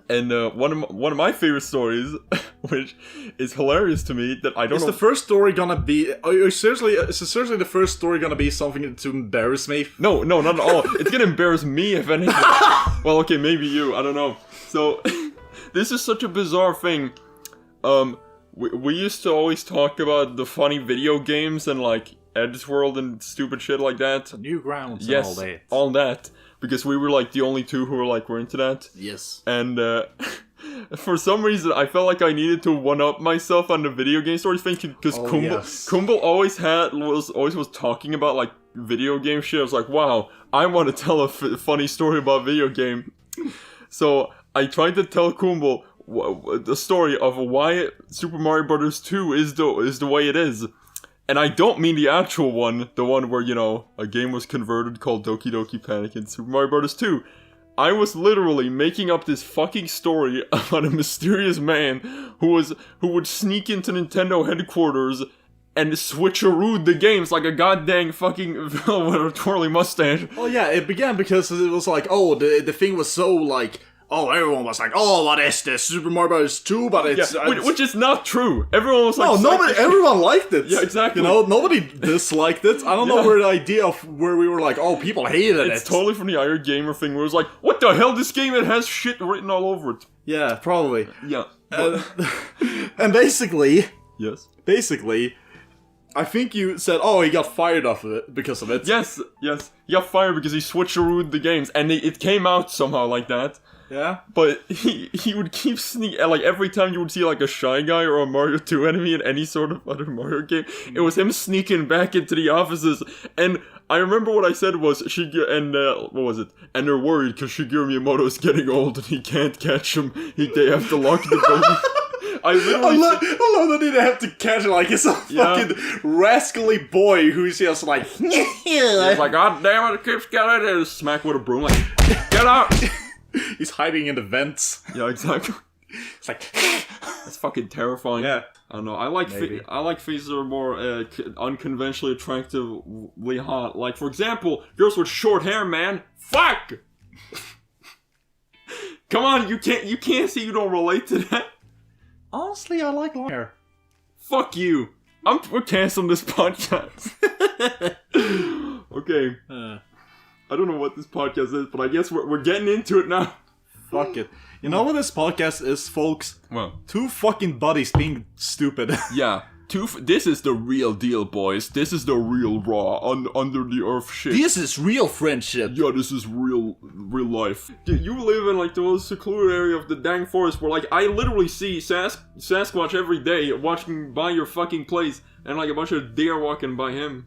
And one of my favorite stories, which is hilarious to me, that I don't know. Is the first story gonna be? Is seriously the first story gonna be something to embarrass me? No, not at all. It's gonna embarrass me if anything. Well, okay, maybe you. I don't know. So, this is such a bizarre thing. We used to always talk about the funny video games and like Edgeworld and stupid shit like that. Newgrounds and Yes, all that. all that. Because we were like the only two who were into that. Yes. And for some reason, I felt like I needed to one-up myself on the video game story thing because Kumble always was talking about like video game shit. I was like, wow, I want to tell a funny story about video game. So I tried to tell Kumble the story of why Super Mario Bros. 2 is the way it is. And I don't mean the actual one, the one where, you know, a game was converted called Doki Doki Panic in Super Mario Bros. 2. I was literally making up this fucking story about a mysterious man who would sneak into Nintendo headquarters and switcheroo the games like a goddamn fucking villain with a twirly mustache. Oh yeah, it began because it was like, oh, the thing was so like, oh, everyone was like, oh, what is this? Super Mario Bros. 2, but it's... which is not true. Everyone was like... No, everyone liked it. Yeah, exactly. You know, nobody disliked it. I don't know where the idea of where we were like, oh, people hated it. It's totally from the Iron Gamer thing where it was like, what the hell, this game, it has shit written all over it. Yeah, probably. Yeah. And basically... Yes. Basically... I think you said, oh, he got fired off of it because of it. Yes. He got fired because he switcherooed the games, and it came out somehow like that. Yeah? But he would keep sneaking, like every time you would see like a Shy Guy or a Mario 2 enemy in any sort of other Mario game, it was him sneaking back into the offices. And I remember what I said was, what was it? And they're worried because Shigeru Miyamoto's getting old and he can't catch him. They have to lock the building. I love that they have to catch it like it's a fucking rascally boy who's just like... He's like, God damn it, it keeps getting it. Smack with a broom like, get out! He's hiding in the vents. Yeah, exactly. It's like... That's fucking terrifying. Yeah. I don't know. I like faces that are more unconventionally attractively hot. Like, for example, girls with short hair, man. Fuck! Come on, you can't see you don't relate to that. Honestly, I like long hair. Fuck you. We're canceling this podcast. Okay. I don't know what this podcast is, but I guess we're getting into it now. Fuck it. You know what this podcast is, folks? Well, two fucking buddies being stupid. Yeah. This is the real deal, boys. This is the real raw, under the earth shit. This is real friendship. Yeah, this is real life. You live in like the most secluded area of the dang forest where like I literally see Sasquatch every day walking by your fucking place and like a bunch of deer walking by him.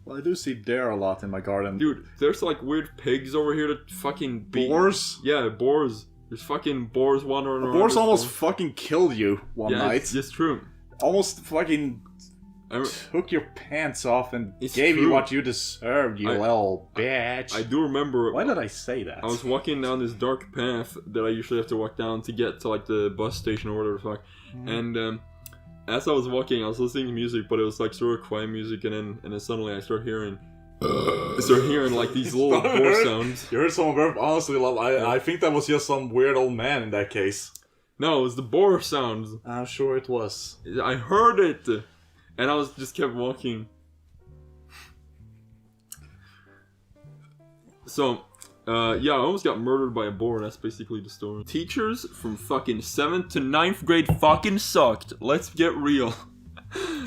Well, I do see deer a lot in my garden. Dude, there's like weird pigs over here that fucking beat. Boars? Yeah, boars. There's fucking boars wandering around. Boars almost fucking killed you one night. It's true. Almost fucking took your pants off and gave you what you deserved, you little bitch. I do remember... Why did I say that? I was walking down this dark path that I usually have to walk down to get to like the bus station or whatever the fuck. And as I was walking, I was listening to music, but it was like sort of quiet music, and then suddenly I start hearing like these little boar sounds. You heard someone burp? Honestly, I think that was just some weird old man in that case. No, it was the boar sounds. I'm sure it was. I heard it, and I just kept walking. So, I almost got murdered by a boar. That's basically the story. Teachers from fucking 7th to 9th grade fucking sucked. Let's get real.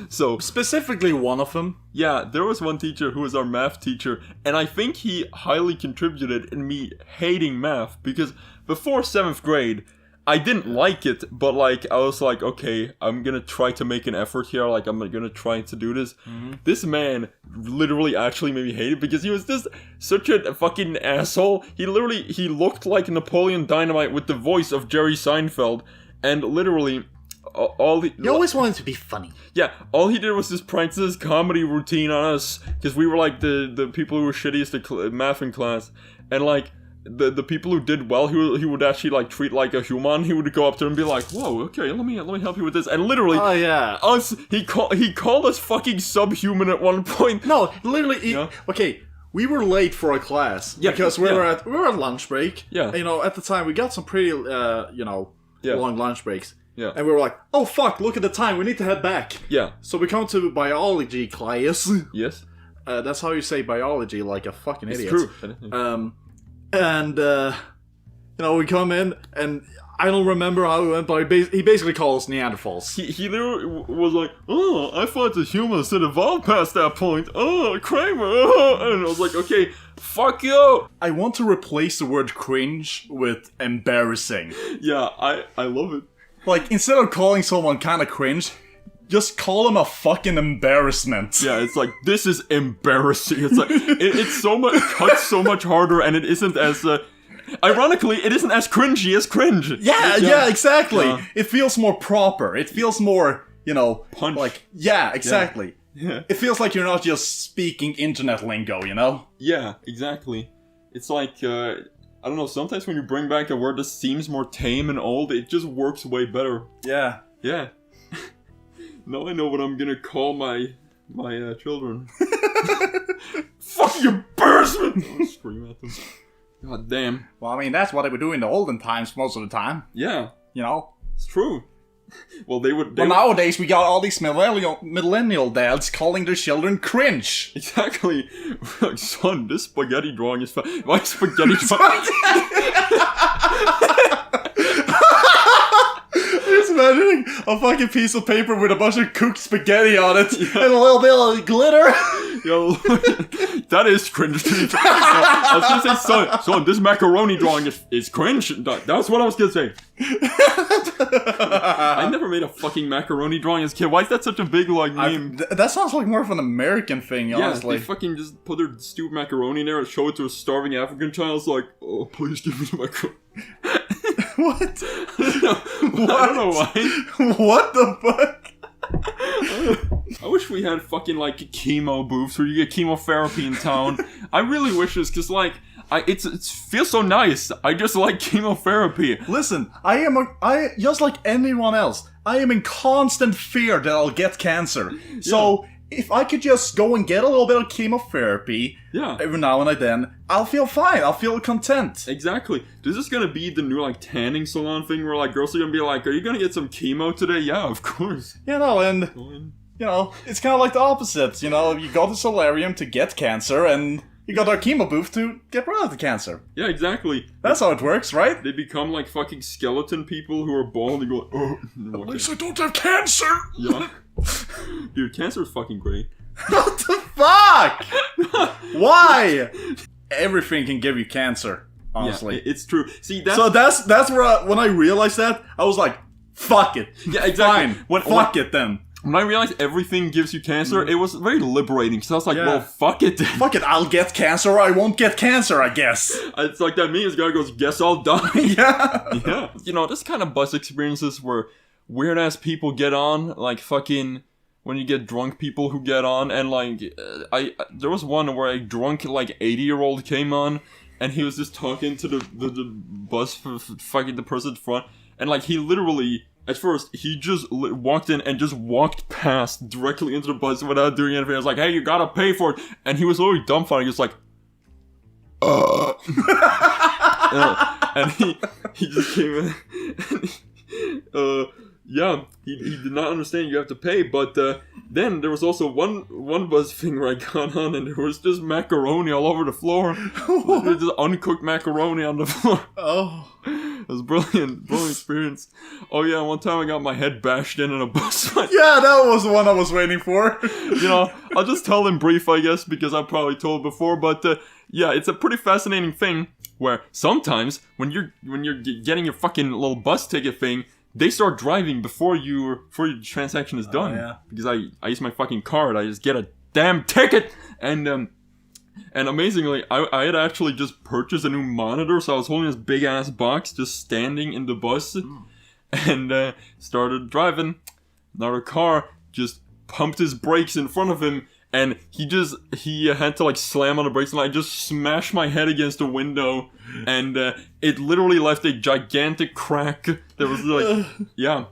So specifically one of them. Yeah, there was one teacher who was our math teacher, and I think he highly contributed in me hating math because before 7th grade, I didn't like it, but like I was like, okay, I'm gonna try to make an effort here. Like I'm gonna try to do this. Mm-hmm. This man literally actually made me hate it because he was just such a fucking asshole. He looked like Napoleon Dynamite with the voice of Jerry Seinfeld, and literally he always wanted to be funny. Yeah, all he did was just practice his comedy routine on us because we were like the people who were shittiest at math in class, and like. The people who did well, he would actually like treat like a human. He would go up to them and be like, "Whoa, okay, let me help you with this." And literally, he called us fucking subhuman at one point. No, literally, okay. we were late for a class because we were at lunch break. Yeah. And, at the time we got some pretty long lunch breaks. Yeah. And we were like, oh fuck, look at the time, we need to head back. Yeah. So we come to biology class. Yes. That's how you say biology, like a fucking idiot. It's true. We come in and I don't remember how it went, but he basically called us Neanderthals. He literally was like, oh, I thought the humans had evolved past that point. Oh, Kramer. Oh. And I was like, okay, fuck you. I want to replace the word cringe with embarrassing. Yeah, I love it. Like, instead of calling someone kind of cringe, just call them a fucking embarrassment. Yeah, it's like, this is embarrassing. It's like, it's so much, cuts so much harder, and it isn't as... Ironically, it isn't as cringy as cringe. Yeah, exactly. Yeah. It feels more proper. It feels more, punch. Like, yeah, exactly. Yeah. It feels like you're not just speaking internet lingo, Yeah, exactly. It's like, I don't know, sometimes when you bring back a word that seems more tame and old, it just works way better. Yeah. Yeah. Now I know what I'm gonna call my children. Fucking embarrassment! I'll scream at them. God damn. Well, I mean, that's what they would do in the olden times most of the time. Yeah. It's true. Well, they would... nowadays, we got all these millennial dads calling their children cringe. Exactly. Like, son, this spaghetti drawing is fun. Why spaghetti drawing? Just imagining a fucking piece of paper with a bunch of cooked spaghetti on it and a little bit of glitter. Yo, that is cringe to me. I was gonna say, son, this macaroni drawing is cringe. That's what I was gonna say. I never made a fucking macaroni drawing as a kid. Why is that such a big, meme? That sounds like more of an American thing, honestly. Yeah, they fucking just put their stupid macaroni in there and show it to a starving African child. It's like, oh, please give me the macaroni. What? I don't know why. What the fuck? I wish we had fucking chemo booths where you get chemotherapy in town. I really wish this, cause it feels so nice. I just like chemotherapy. Listen, I just like anyone else. I am in constant fear that I'll get cancer. Yeah. So if I could just go and get a little bit of chemotherapy, every now and then, I'll feel fine. I'll feel content. Exactly. This is gonna be the new tanning salon thing where girls are gonna be like, "Are you gonna get some chemo today?" Yeah, of course. It's kind of like the opposite. You go to solarium to get cancer, and you go to a chemo booth to get rid of the cancer. Yeah, exactly. That's how it works, right? They become fucking skeleton people who are bald and go, "Oh, at least I don't have cancer." Yeah. Dude, cancer is fucking great. What the fuck? Why? Everything can give you cancer, honestly. Yeah, it's true. See, that's where when I realized that, I was like, fuck it. Yeah, exactly. Fine. Fuck it then. When I realized everything gives you cancer, it was very liberating. So I was like, well, fuck it then. Fuck it, I'll get cancer or I won't get cancer, I guess. It's like that meme, this guy goes, guess I'll die. Yeah. Yeah. This kind of bus experiences where weird-ass people get on, fucking... when you get drunk people who get on, and there was one where a drunk 80-year-old came on, and he was just talking to the bus for fucking the person in front, and he literally, at first, he just walked in and just walked past directly into the bus without doing anything. I was like, hey, you gotta pay for it, and he was literally dumbfounded. He was like, and he just came in, and yeah, he did not understand you have to pay, but then there was also one bus thing where I got on and there was just macaroni all over the floor. There was just uncooked macaroni on the floor. Oh. It was brilliant experience. Oh yeah, one time I got my head bashed in a bus. Yeah, that was the one I was waiting for. I'll just tell in brief, I guess, because I've probably told before, but yeah, it's a pretty fascinating thing where sometimes when you're getting your fucking little bus ticket thing, they start driving before your transaction is done. Yeah. Because I use my fucking card. I just get a damn ticket. And amazingly, I had actually just purchased a new monitor. So I was holding this big ass box just standing in the bus. And started driving. Another car just pumped his brakes in front of him. And he had to slam on the brakes, and I just smashed my head against a window, and it literally left a gigantic crack. There was yeah.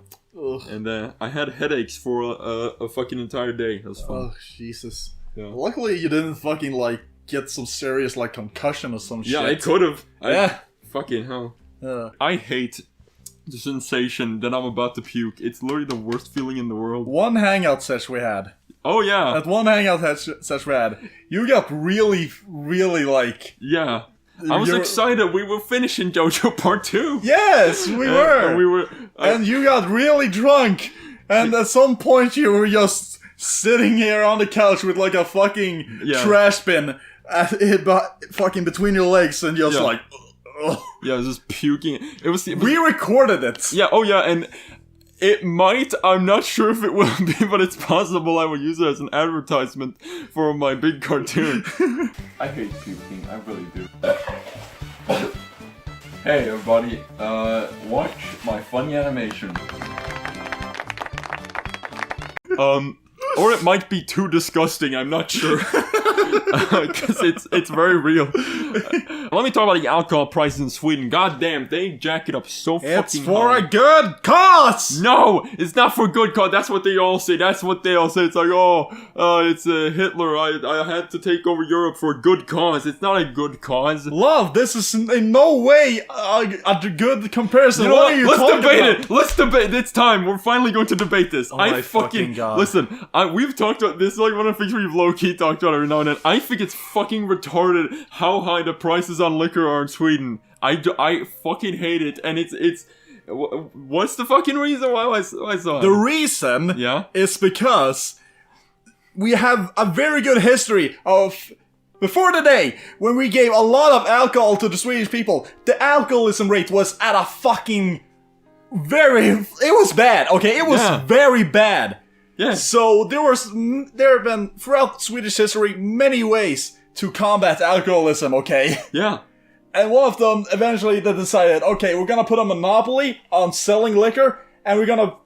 And I had headaches for a fucking entire day. It was fun. Oh, Jesus. Yeah. Luckily you didn't fucking get some serious, like, concussion or some shit. Yeah, it could have. Yeah. Fucking hell. I hate the sensation that I'm about to puke. It's literally the worst feeling in the world. One hangout session we had. Oh, yeah. At one hangout session we had, you got really, really, like... Yeah. I was excited. We were finishing JoJo Part 2. Yes, we were. And you got really drunk. And at some point you were just sitting here on the couch with like a fucking trash bin fucking between your legs and just like... Yeah, just puking. We recorded it. Yeah, oh yeah, and it might, I'm not sure if it will be, but it's possible I will use it as an advertisement for my big cartoon. I hate puking, I really do. Hey everybody, watch my funny animation. Or it might be too disgusting, I'm not sure. Because it's very real. Let me talk about the alcohol prices in Sweden. God damn, they jack it up so fucking hard. It's for a good cause! No! It's not for a good cause. That's what they all say. It's like, it's Hitler. I had to take over Europe for a good cause. It's not a good cause. Love, this is in no way a good comparison. You know what? Let's debate it! Let's debate. It's time. We're finally going to debate this. Oh my fucking God. Listen, we've talked about this. Is like one of the things we've low-key talked about every now and then. I think it's fucking retarded how high the prices on liquor are in Sweden. I fucking hate it, and it's what's the fucking reason why I saw it? The reason is because we have a very good history of before the day when we gave a lot of alcohol to the Swedish people. The alcoholism rate was at a fucking it was bad, okay? It was very bad. Yeah. So there have been throughout Swedish history many ways to combat alcoholism, okay? Yeah. And one of them eventually they decided, okay, we're gonna put a monopoly on selling liquor and we're gonna,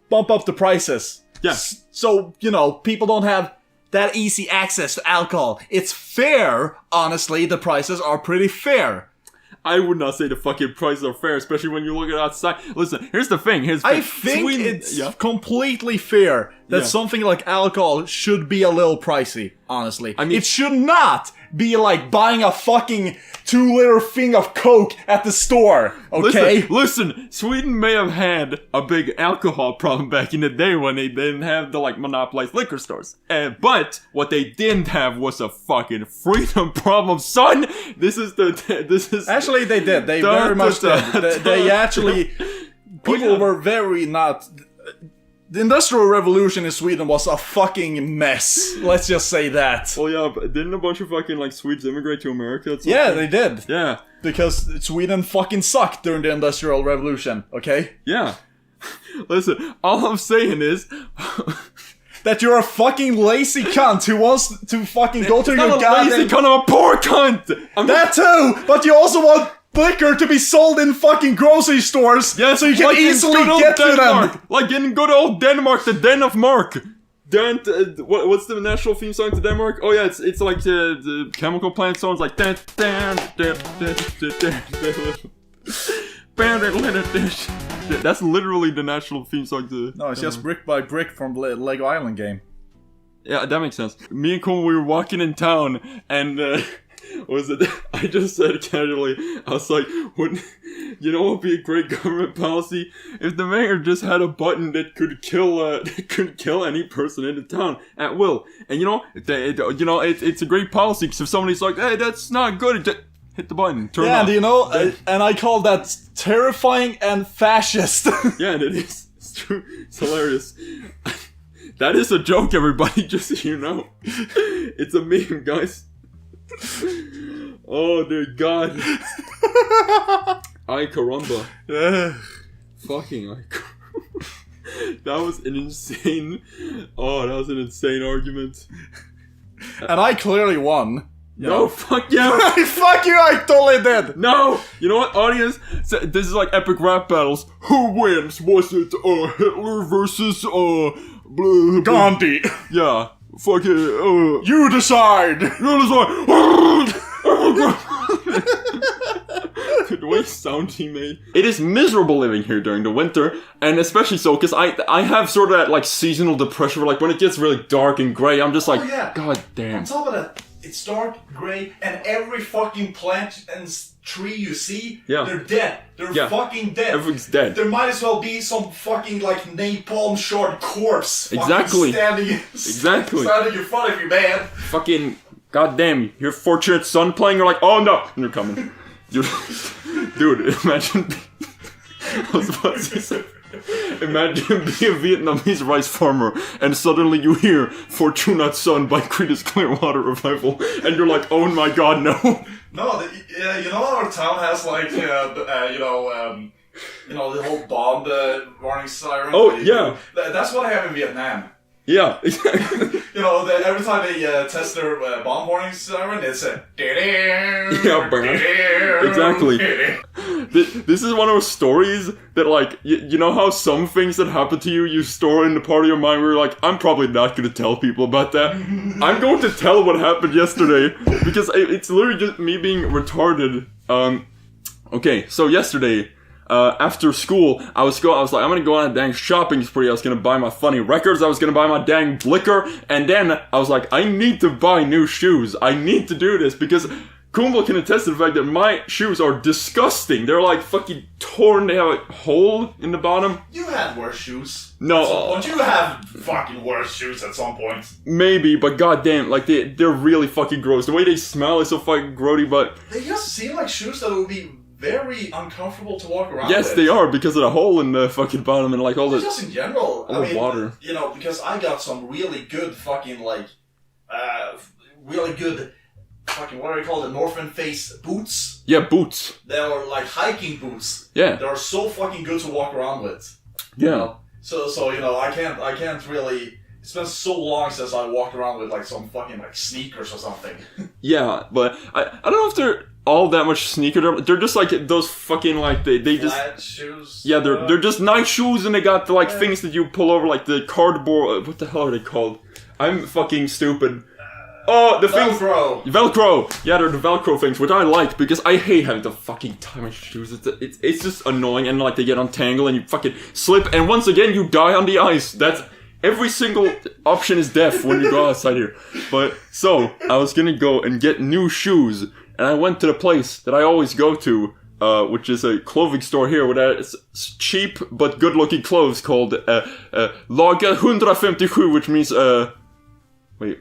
bump up the prices. Yeah. So, people don't have that easy access to alcohol. It's fair, honestly, the prices are pretty fair. I would not say the fucking prices are fair, especially when you look at outside. Listen, here's the thing. I think it's completely fair that something like alcohol should be a little pricey, honestly. I mean, it should not be like buying a fucking 2-liter thing of Coke at the store, okay? Listen, Sweden may have had a big alcohol problem back in the day when they didn't have the, monopolized liquor stores. But what they didn't have was a fucking freedom problem, son! This is... Actually, they did. They very much did. They actually... People were very not... The Industrial Revolution in Sweden was a fucking mess. Let's just say that. Well, yeah, but didn't a bunch of fucking, Swedes immigrate to America? Yeah, they did. Yeah. Because Sweden fucking sucked during the Industrial Revolution, okay? Yeah. Listen, all I'm saying is... that you're a fucking lazy cunt who wants to fucking go to your goddamn... I'm a lazy cunt, I'm a poor cunt! That too! But you also want... liquor to be sold in fucking grocery stores, so you can easily get to them. Like in good old Denmark, the Den of Mark. What's the national theme song to Denmark? Oh yeah, it's like the chemical plant songs like that's literally the national theme song to... No, it's just Brick by Brick from the Lego Island game. Yeah, that makes sense. Me and Cole, we were walking in town, and I just said casually, I was like, what would be a great government policy? If the mayor just had a button that could kill any person in the town at will. And it's a great policy, because if somebody's like, hey, that's not good, just hit the button, turn off. And I call that terrifying and fascist. Yeah, it is. It's true. It's hilarious. That is a joke, everybody, just so you know. It's a meme, guys. Oh dear God. Ay caramba. Fucking ay caramba. That was an insane argument. And I clearly won. No, fuck you. Fuck you, I totally did. No. You know what, audience? This is like epic rap battles. Who wins? Was it Hitler versus Gandhi? Yeah. Fuck it. You decide. The way sound he made. It is miserable living here during the winter, and especially so because I have sort of that seasonal depression where when it gets really dark and gray, I'm just God damn. On top of that, it's dark gray, and every fucking plant and tree you see, they're dead. They're fucking dead. Everything's dead. There might as well be some fucking like napalm short corpse. Exactly. Standing in front of you, man. Fucking goddamn, your fortunate son playing. You're like, oh no, and you're coming, dude. Imagine. I was about to say. Imagine being a Vietnamese rice farmer and suddenly you hear Fortunate Son by Creedence Clearwater Revival and you're like, oh my god, no. No, you know our town has like, the whole bomb warning siren? Oh, yeah. That's what I have in Vietnam. Yeah. Every time they test their bomb warning siren, it's a... Exactly. This is one of those stories that, like, you know how some things that happen to you store in the part of your mind where you're like, I'm probably not going to tell people about that. I'm going to tell what happened yesterday, because it's literally just me being retarded. Okay, so yesterday... after school, I was like, I'm gonna go on a dang shopping spree. I was gonna buy my funny records. I was gonna buy my dang liquor. And then I was like, I need to buy new shoes. I need to do this because Kumbel can attest to the fact that my shoes are disgusting. They're like fucking torn. They have a hole in the bottom. You had worse shoes. No. At some point. You have fucking worse shoes at some point. Maybe, but goddamn, like they're really fucking gross. The way they smell is so fucking grody, but... They just seem like shoes that would be... very uncomfortable to walk around with. Yes, they are, because of the hole in the fucking bottom and like all the... Just in general. All the water. Because I got some really good fucking like... really good fucking, what are they called? The Northern Face boots? Yeah, boots. They are like hiking boots. Yeah. They are so fucking good to walk around with. Yeah. So I can't really... It's been so long since I walked around with like some fucking like sneakers or something. Yeah, but I don't know if they're all that much sneaker. They're just like those fucking like they just flat shoes. Yeah, they're just nice shoes and they got the like things that you pull over like the cardboard. What the hell are they called? I'm fucking stupid. Oh, the things. Velcro. Yeah, they're the Velcro things, which I like because I hate having to fucking tie my shoes. It's just annoying and like they get untangled and you fucking slip and once again you die on the ice. That's every single option is death when you go outside here. But so I was gonna go and get new shoes, and I went to the place that I always go to, which is a clothing store here with cheap but good-looking clothes called Lager 157, which means wait.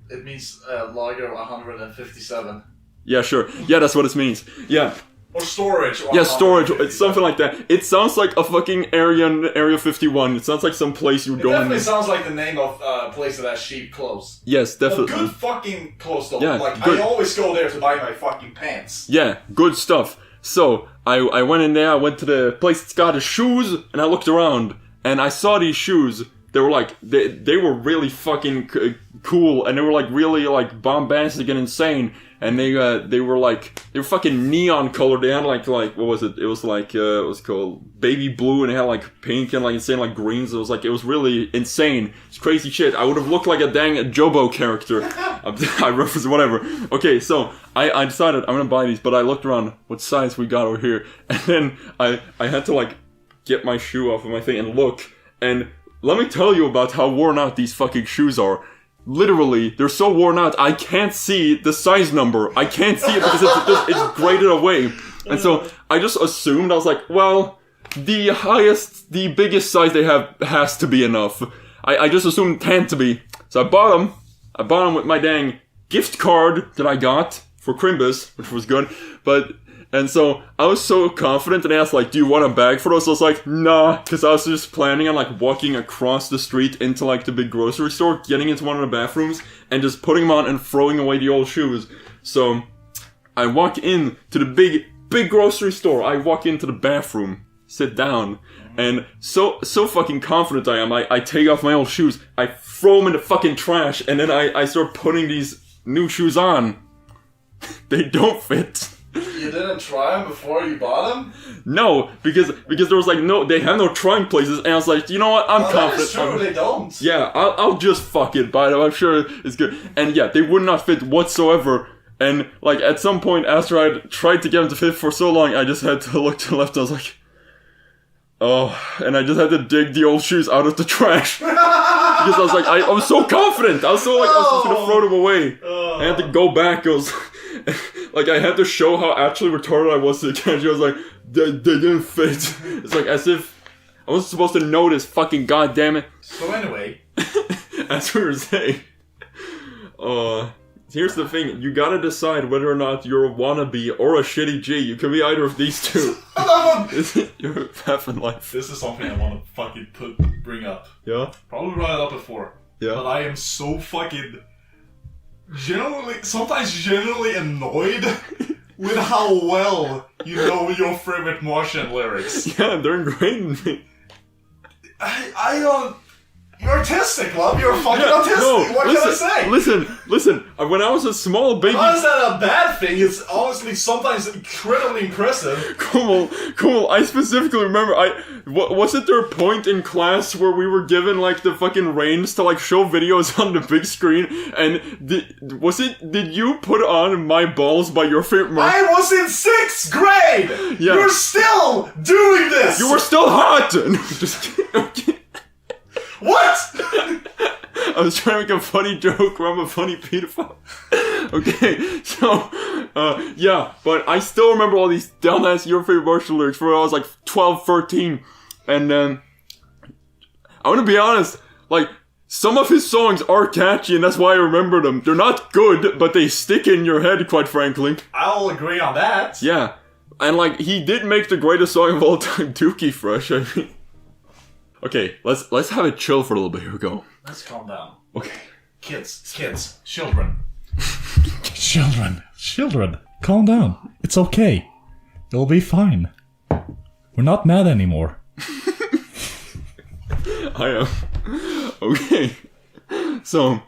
It means Lager 157. Yeah, sure. Yeah, that's what it means. Yeah. Or storage. Yeah, storage. It's something like that. It sounds like a fucking Area 51. It sounds like some place you go. It definitely sounds like the name of a place that has cheap clothes. Yes, definitely. Good fucking clothes though. Yeah, like, good. I always go there to buy my fucking pants. Yeah, good stuff. So, I went in there, I went to the place that's got the shoes, and I looked around, and I saw these shoes. They were like, they were really fucking cool, and they were like really like bombastic and insane. And they were fucking neon colored. They had like what was it? It was like it was called baby blue, and it had like pink and like insane like greens. It was really insane. It's crazy shit. I would have looked like a dang Jobo character. I reference whatever. Okay, so I decided I'm gonna buy these, but I looked around what size we got over here, and then I had to like get my shoe off of my thing and look. And let me tell you about how worn out these fucking shoes are. Literally, they're so worn out, I can't see the size number. I can't see it because it's graded away. And so, I just assumed, I was like, well, the biggest size they have has to be enough. I just assumed 10 to be. So I bought them. I bought them with my dang gift card that I got for Crimbus, which was good. And so, I was so confident and asked, like, do you want a bag for those? I was like, nah, because I was just planning on, like, walking across the street into, like, the big grocery store, getting into one of the bathrooms, and just putting them on and throwing away the old shoes. So, I walk in to the big grocery store. I walk into the bathroom, sit down, and so fucking confident I am, I take off my old shoes, I throw them in the fucking trash, and then I start putting these new shoes on. They don't fit. You didn't try them before you bought them? No, because there was like they have no trying places, and I was like, you know what, I'm confident. That's true, they don't. Yeah, I'll just fuck it, buy them, I'm sure it's good. And yeah, they would not fit whatsoever, and like at some point after I tried to get them to fit for so long, I just had to look to the left, and I was like, oh, and I just had to dig the old shoes out of the trash. Because I was like, I was so confident. I was so like, I was just gonna throw them away. I had to go back. It was like, I had to show how actually retarded I was to the camera. I was like, they didn't fit. It's like as if I wasn't supposed to notice. Fucking goddamn it. So anyway, as we were saying, here's the thing: you gotta decide whether or not you're a wannabe or a shitty G. You can be either of these two. You're half in life. This is something I want to fucking bring up. Yeah. Probably brought it up before. Yeah. But I am so fucking sometimes genuinely annoyed with how well you know your favorite Martian lyrics. Yeah, they're ingrained in me. I don't. You're autistic, love. You're fucking autistic. No, what can I say? Listen. When I was a small baby... How is that a bad thing? It's honestly sometimes incredibly impressive. Cool. I specifically remember, wasn't there a point in class where we were given, like, the fucking reins to, like, show videos on the big screen, and did you put on My Balls by your favorite Martian? I was in 6th grade! Yeah. You're still doing this! You were still hot! Just kidding. What? I was trying to make a funny joke where I'm a funny pedophile. Okay, so, yeah, but I still remember all these dumbass Your Favorite Martian lyrics from when I was like 12, 13, and I want to be honest, like, some of his songs are catchy, and that's why I remember them. They're not good, but they stick in your head, quite frankly. I'll agree on that. Yeah, and like, he did make the greatest song of all time, Dookie Fresh, I mean. Okay, let's have it chill for a little bit. Here we go. Let's calm down. Okay. Kids, children. Children, calm down. It's okay. It'll be fine. We're not mad anymore. I am. Okay. So,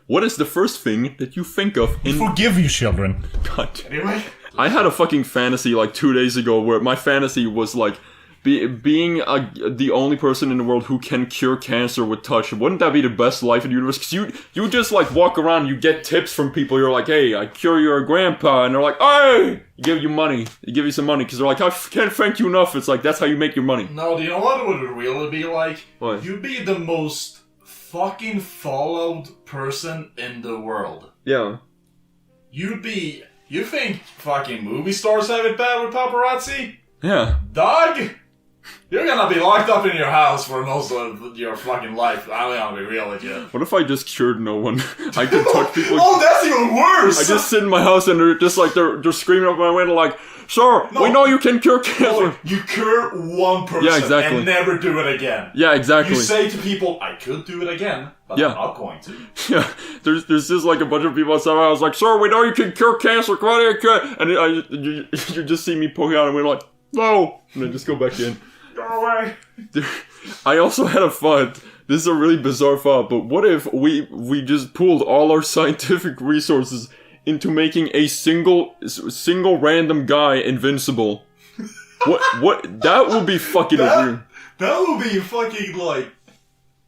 what is the first thing that you think of in... Forgive you, children. God. Anyway. I had a fucking fantasy like 2 days ago where my fantasy was like, being the only person in the world who can cure cancer with touch. Wouldn't that be the best life in the universe? Because you just like walk around, you get tips from people. You're like, hey, I cure your grandpa, and they're like, hey, give you money. They give you some money because they're like, I can't thank you enough. It's like that's how you make your money. No, do you know what it would really be like? What? You'd be the most fucking followed person in the world. Yeah. You think fucking movie stars have it bad with paparazzi? Yeah. Dog? You're gonna be locked up in your house for most of your fucking life. I'm gonna be real with you. What if I just cured no one? I could touch people. Oh, that's even worse! I just sit in my house and they're just like, they're screaming up my window like, sir, we know you can cure cancer. No, you cure one person and never do it again. Yeah, exactly. You say to people, I could do it again, but I'm not going to. Yeah, there's just like a bunch of people outside. I was like, sir, we know you can cure cancer. Come on here, and you just see me poking out and we're like, no, and then just go back in. Go away. I also had a thought. This is a really bizarre thought, but what if we just pooled all our scientific resources into making a single random guy invincible? What? That would be fucking weird. That would be fucking like,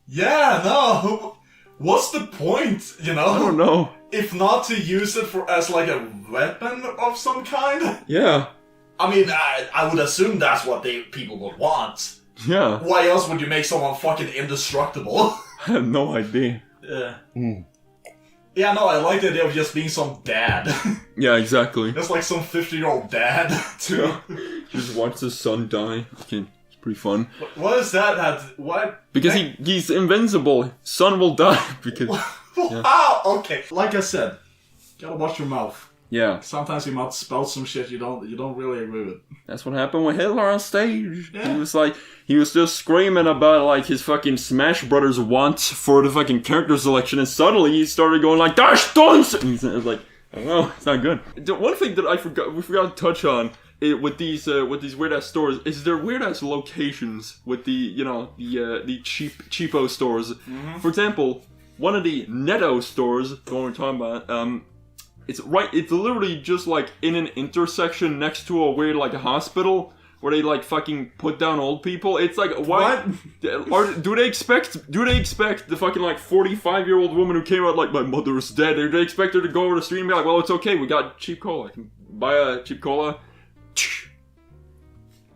yeah, no. What's the point? You know? I don't know. If not to use it as like a weapon of some kind. Yeah. I mean, I would assume that's what people would want. Yeah. Why else would you make someone fucking indestructible? I have no idea. Yeah. Yeah, no, I like the idea of just being some dad. Yeah, exactly. Just like some 50-year-old dad, too. Yeah. Just watch his son die. Okay, it's pretty fun. What is that? What? Because he's invincible. Son will die because... Yeah. Wow, okay. Like I said, gotta watch your mouth. Yeah. Sometimes you might spout some shit you don't really agree with. That's what happened with Hitler on stage. Yeah. He was just screaming about like his fucking Smash Brothers wants for the fucking character selection, and suddenly he started going like "Das Dunce!" And he's like, I don't know, it's not good. The one thing that we forgot to touch on with these weird ass stores is their weird ass locations with the cheapo stores. Mm-hmm. For example, one of the Netto stores, the one we're talking about, it's literally just like in an intersection next to a weird like a hospital where they like fucking put down old people. It's like, what? Do they expect the fucking like 45-year-old woman who came out like my mother is dead? Do they expect her to go over the street and be like, well, it's okay, we got cheap cola. I can buy a cheap cola.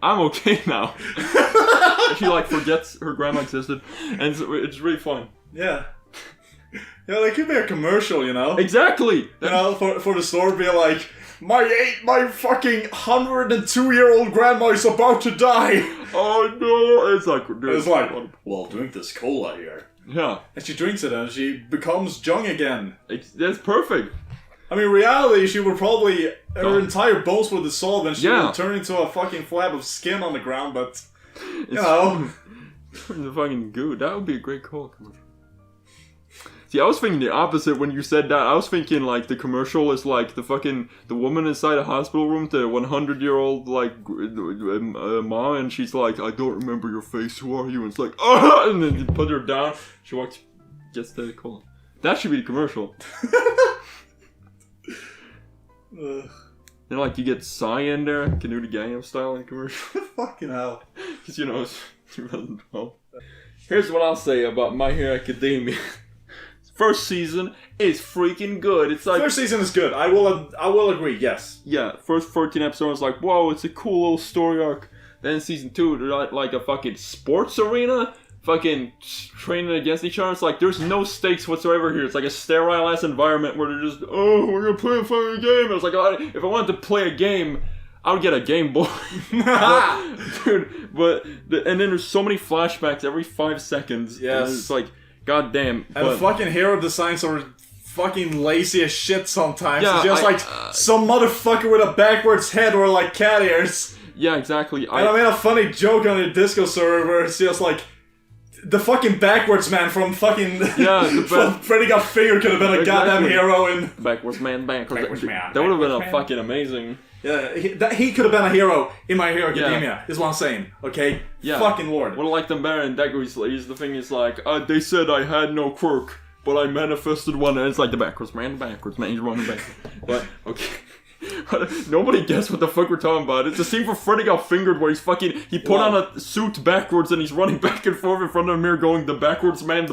I'm okay now. she like forgets her grandma existed, and it's really fun. Yeah. Yeah, they could be a commercial, you know? Exactly! You know, for the store to be like, my fucking 102-year-old grandma is about to die! Oh no! It's like, well, drink this cola here. Yeah. And she drinks it and she becomes young again. That's perfect. I mean, reality, she would probably, her entire bones would dissolve and she would turn into a fucking flab of skin on the ground, but, you know. The fucking goo. That would be a great cola commercial. See, I was thinking the opposite when you said that. I was thinking, like, the commercial is, like, the woman inside a hospital room, the 100-year-old, like, mom, and she's like, I don't remember your face, who are you? And it's like, ah! And then you put her down, she walks, gets the cola. That should be the commercial. And, like, you get Psy in there, can do the Gangnam Style in the commercial. Fucking hell. Because, you know, it's 2012. Here's what I'll say about My Hero Academia. First season is freaking good. It's like first season is good. I will agree. Yes. Yeah. First 14 episodes, like whoa, it's a cool little story arc. Then season 2, they're like a fucking sports arena, fucking training against each other. It's like there's no stakes whatsoever here. It's like a sterile ass environment where they're just we're gonna play a fucking game. I was like, if I wanted to play a game, I would get a Game Boy. And then there's so many flashbacks every 5 seconds. Yes. And it's like. God damn. And the fucking hero designs are fucking lazy as shit sometimes. Yeah, it's just some motherfucker with a backwards head or like cat ears. Yeah, exactly. And I made a funny joke on the Disco server where it's just like the fucking backwards man from fucking from Freddy Got Fingered could have been a goddamn hero in Backwards man. Man. That would have been a fucking amazing. Yeah, he could have been a hero in My Hero Academia, is what I'm saying, okay? Yeah. Fucking lord. Would have liked them better, and that goes, the thing is like, they said I had no quirk, but I manifested one, and it's like the backwards man, he's running back. But, okay. Nobody gets what the fuck we're talking about. It's a scene for Freddy Got Fingered where he put on a suit backwards and he's running back and forth in front of the mirror going, the backwards man.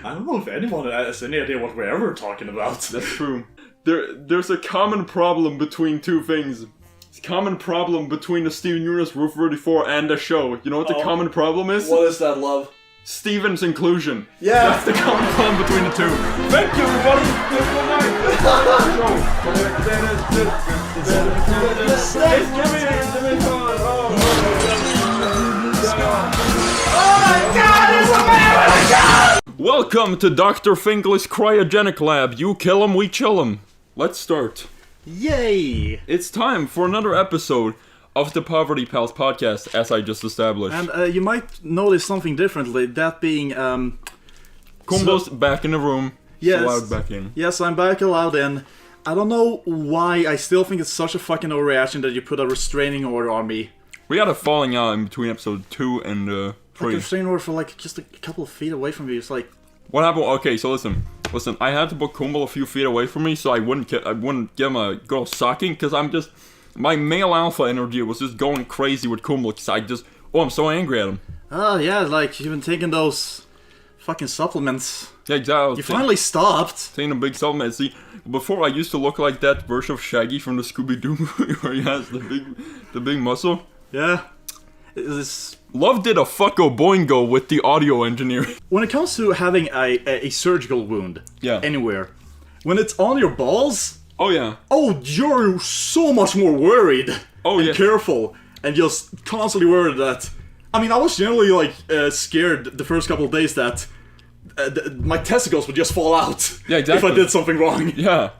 I don't know if anyone has any idea what we're ever talking about. That's true. There's a common problem between two things. It's a common problem between the Steven Universe Roof 34 and the show. You know what the common problem is? What is that, love? Steven's inclusion. Yeah. That's the common problem between the two. Thank you, everybody. Welcome to Dr. Finkel's Cryogenic Lab. You kill him, we chill him. Let's start. Yay! It's time for another episode of the Poverty Palz podcast, as I just established. And you might notice something differently, that being... Kumbo's back in the room. Yes. Allowed back in. Yes, I'm back allowed in. I don't know why, I still think it's such a fucking overreaction that you put a restraining order on me. We had a falling out in between episode 2 and 3. Like a restraining order for like just a couple of feet away from you, it's like... What happened? Okay, so listen, I had to put Kumbo a few feet away from me so I wouldn't give him a go socking, because my male alpha energy was just going crazy with Kumbo, because I'm so angry at him. Oh yeah, like you've been taking those fucking supplements. Yeah, exactly. You finally stopped. Taking a big supplement. See, before I used to look like that version of Shaggy from the Scooby-Doo movie where he has the big muscle. Yeah. Love did a fucko boingo with the audio engineering. When it comes to having a surgical wound anywhere, when it's on your balls, you're so much more worried and careful and just constantly worried that... I mean, I was generally like scared the first couple of days that my testicles would just fall out if I did something wrong. Yeah.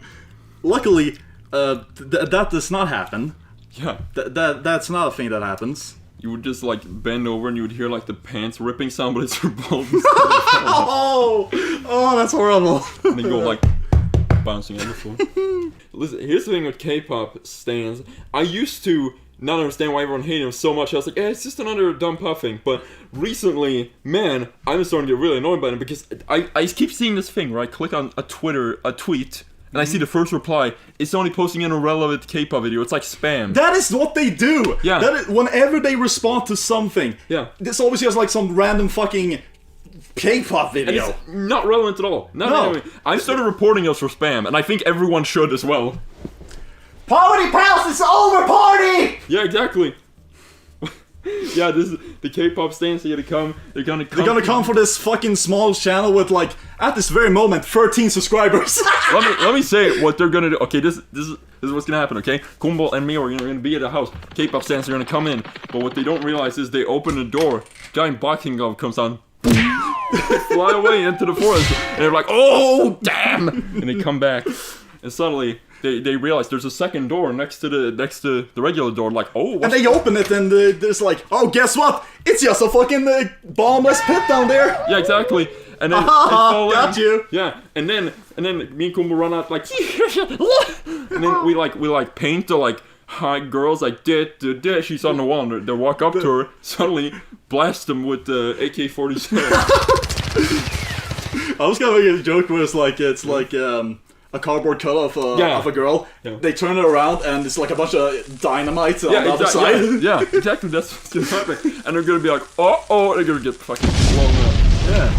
Luckily, that does not happen. Yeah. That's not a thing that happens. You would just like bend over and you would hear like the pants ripping sound, but it's your balls. Oh, that's horrible. And then you go like bouncing on the floor. Listen, here's the thing with K-pop stands. I used to not understand why everyone hated him so much. I was like, it's just another dumb pop thing. But recently, man, I'm starting to get really annoyed by him because I keep seeing this thing where I click on a tweet. And I see the first reply, it's only posting an irrelevant K-pop video. It's like spam. That is what they do! Yeah. Whenever they respond to something, this always has like some random fucking K-pop video. And it's not relevant at all. No. I've started reporting us for spam, and I think everyone should as well. Poverty Palz is over, party! Yeah, exactly. Yeah, this is the K-pop stans. They're gonna come for this fucking small channel with like at this very moment 13 subscribers. let me say what they're gonna do. Okay, this is what's gonna happen. Okay, Kumbo and me are gonna be at the house. K-pop stans are gonna come in, but what they don't realize is they open the door. Giant boxing glove comes on. Fly away into the forest, and they're like, "Oh damn!" And they come back, and suddenly they realize there's a second door next to the regular door. Like, oh, and they open it, and there's like, oh, guess what? It's just a fucking bottomless pit down there. Yeah, exactly. And then got you. Yeah, and then me and Kumbo run out like, and then we paint the like hot girls like she's on the wall. And they walk up to her, suddenly blast them with the AK-47. I was gonna make a joke where it's like a cardboard cut of a girl. Yeah. They turn it around and it's like a bunch of dynamite on the other side. Yeah, exactly. That's what's gonna happen. And they're gonna be like, oh, they're gonna get fucking blown up. Yeah.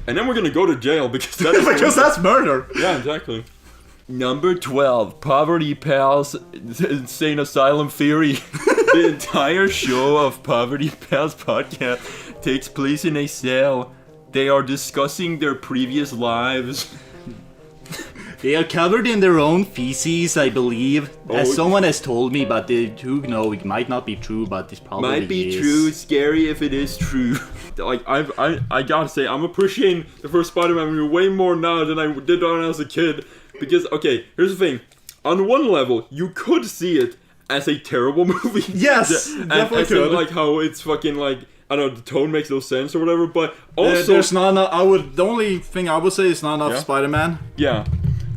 And then we're gonna go to jail because that's murder. Yeah, exactly. Number 12, Poverty Palz Insane Asylum Theory. The entire show of Poverty Palz podcast takes place in a cell. They are discussing their previous lives. They are covered in their own feces, I believe. As someone has told me, but they do know it might not be true, but it probably might be is. True. Scary if it is true. Like I gotta say, I'm appreciating the first Spider-Man movie way more now than I did when I was a kid. Because okay, here's the thing. On one level, you could see it as a terrible movie. Yes, definitely could. Like how it's fucking like, I don't know, the tone makes no sense or whatever. But also, there's not enough. The only thing I would say is not enough Spider-Man. Yeah.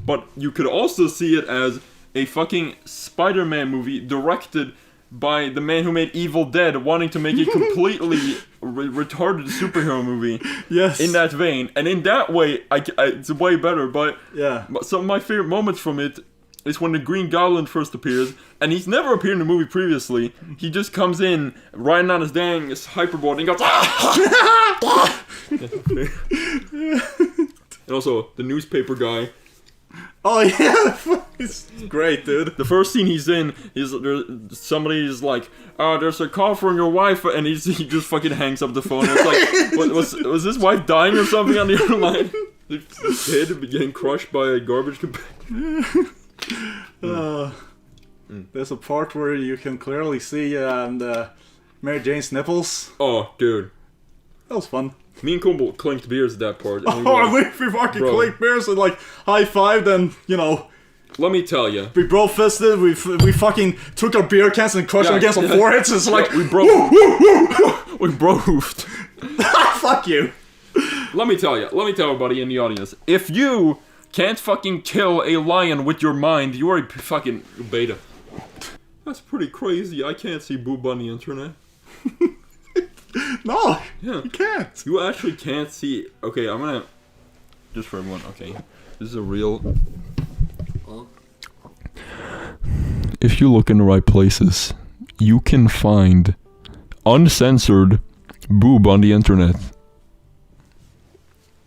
But you could also see it as a fucking Spider-Man movie directed by the man who made Evil Dead, wanting to make a completely retarded superhero movie. Yes. In that vein. And in that way, it's way better. But yeah. Some of my favorite moments from it is when the Green Goblin first appears. And he's never appeared in the movie previously. He just comes in, riding on his dang hyperboard, and he goes... And also, the newspaper guy... Oh yeah, it's great, dude. The first scene he's in somebody's like, "Oh, there's a call from your wife," and he just fucking hangs up the phone. It's like, was his wife dying or something on the other line? The kid getting crushed by a garbage compactor. There's a part where you can clearly see Mary Jane's nipples. Oh, dude, that was fun. Me and Kumbo clinked beers at that part. And we fucking clinked beers and like high-fived and, you know... Let me tell you. We bro-fisted, we fucking took our beer cans and crushed them against our foreheads. It's like... We bro-hoofed. Fuck you. Let me tell everybody in the audience. If you can't fucking kill a lion with your mind, you are a fucking beta. That's pretty crazy. I can't see boob on the internet. No, yeah. You can't. You actually can't see. Okay, I'm gonna... Just for everyone, okay. This is a real... If you look in the right places, you can find uncensored boob on the internet.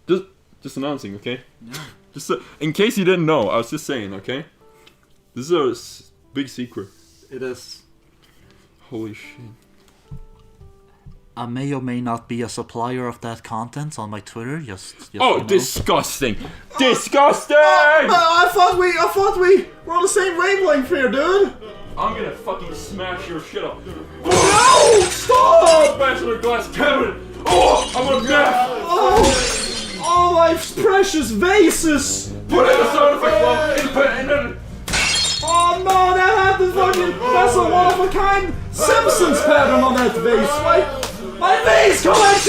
Just announcing, okay? Yeah. Just in case you didn't know, I was just saying, okay? This is a big secret. It is. Holy shit. I may or may not be a supplier of that content on my Twitter. Just oh, disgusting! Disgusting! I thought we were on the same wavelength here, dude. I'm gonna fucking smash your shit up. No! Stop! Bachelor glass cabinet. Oh, I'm a mess. Oh, my precious vases. Put in the sound effect well. Oh no, that had the fucking. That's a one of a kind Simpsons pattern on that vase. My vase collection!